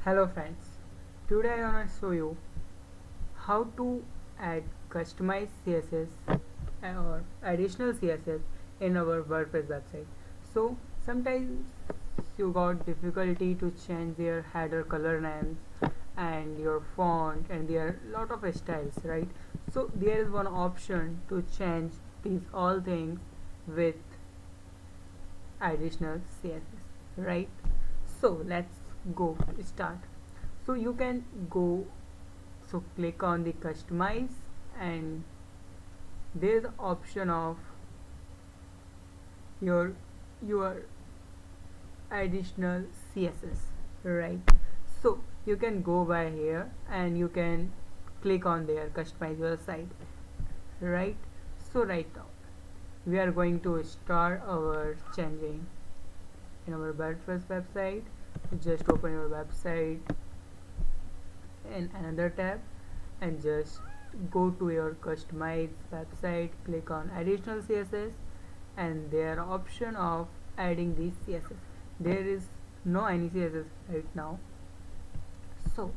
Hello friends, today I want to show you how to add customized CSS or additional CSS in our WordPress website. So sometimes you got difficulty to change your header color names and your font, and there are lot of styles, right? So there is one option to change these all things with additional CSS, right? So let's go start. So you can go, so click on the customize, and there is the option of your additional CSS, right? So you can go by here and you can click on there, customize your site, right? So right now we are going to start our changing in our WordPress website. Just open your website in another tab and just go to your customized website, click on additional CSS, and there are option of adding these CSS. There is no any CSS right now, so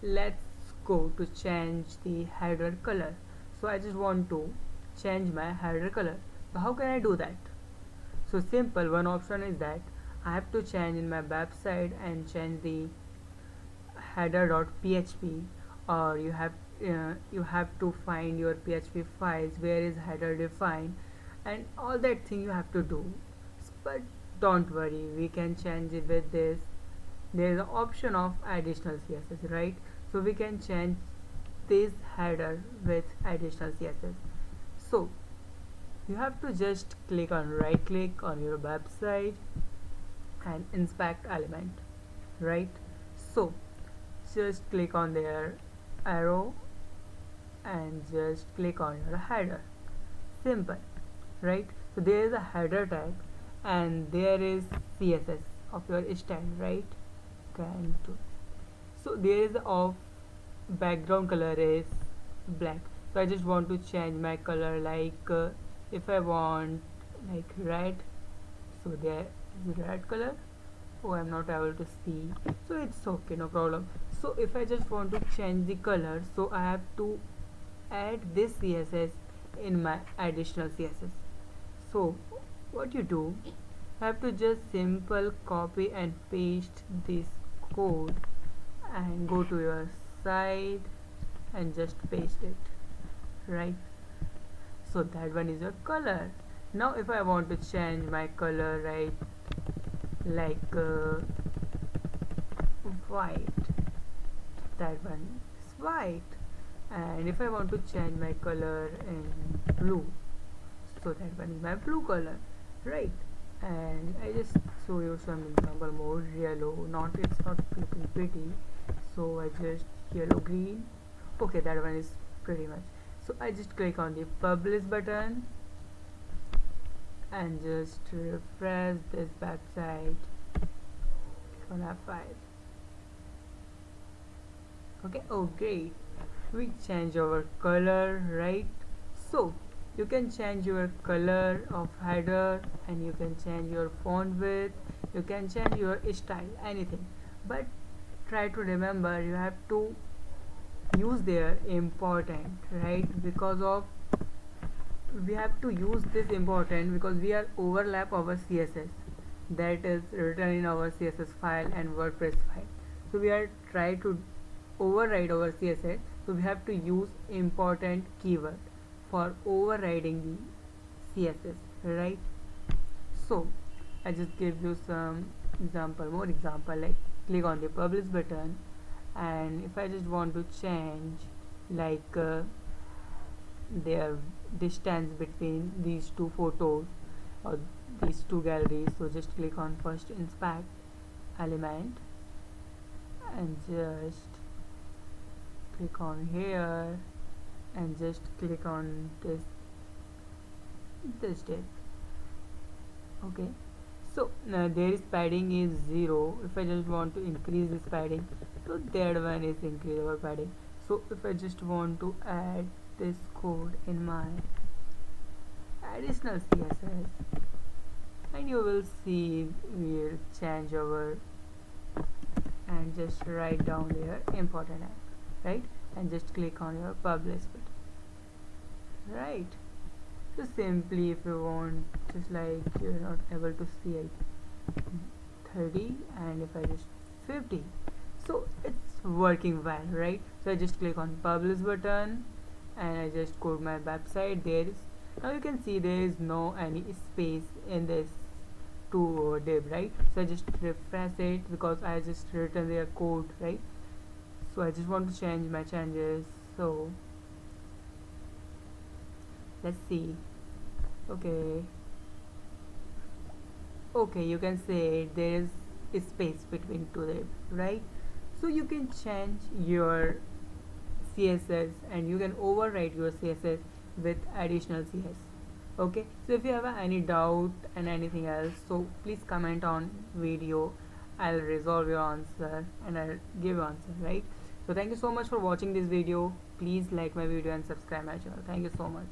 let's go to change the header color. So I just want to change my header color. So how can I do that? So simple, one option is that I have to change in my website and change the header.php, or you have to find your PHP files where is header defined, and all that thing you have to do. But don't worry, we can change it with this. There is an option of additional CSS, right? So we can change this header with additional CSS. So you have to just click on right click on your website and inspect element, right? So just click on their arrow and just click on your header. Simple, right? So there is a header tag and there is CSS of your style, right? So there is of background color is black. So I just want to change my color, like if I want like red, so there is red color. Oh, I'm not able to see, so it's okay, no problem. So if I just want to change the color, so I have to add this CSS in my additional CSS. So what you do, I have to just simple copy and paste this code and go to your site and just paste it, right? So that one is your color. Now if I want to change my color, right, like white, that one is white. And if I want to change my color in blue, so that one is my blue color, right? And I just show you some example more. Yellow, not, it's not looking pretty, so I just yellow green. Okay, that one is pretty much. So I just click on the publish button and just refresh this website on F5. Okay, oh great, we change our color, right? So you can change your color of header, and you can change your font width, you can change your style, anything. But try to remember, you have to use their important, right? Because of we have to use this important because we are overlap our CSS that is written in our CSS file and WordPress file. So we are try to override our CSS, so we have to use important keyword for overriding the CSS, right? So I just give you some more example, like click on the publish button, and if I just want to change like their distance between these two photos or these two galleries, so just click on first inspect element and just click on here and just click on this dip. Okay, so now there is padding is 0. If I just want to increase this padding, so that one is increase our padding. So if I just want to add this code in my additional CSS, and you will see we'll change our and just write down there important app, right? And just click on your publish button, right? So simply, if you want, just like you're not able to see it, 30, and if I just 50, so it's working well, right? So I just click on publish button and I just go to my website. Now you can see there is no any space in this to div, right? So I just refresh it because I just written their code, right? So I just want to change my changes. So let's see. Okay, you can say there is a space between two div, right? So you can change your CSS and you can overwrite your CSS with additional CS. Okay, so if you have any doubt and anything else, so please comment on video. I'll resolve your answer and I'll give you answer, right? So thank you so much for watching this video. Please like my video and subscribe my channel. Thank you so much.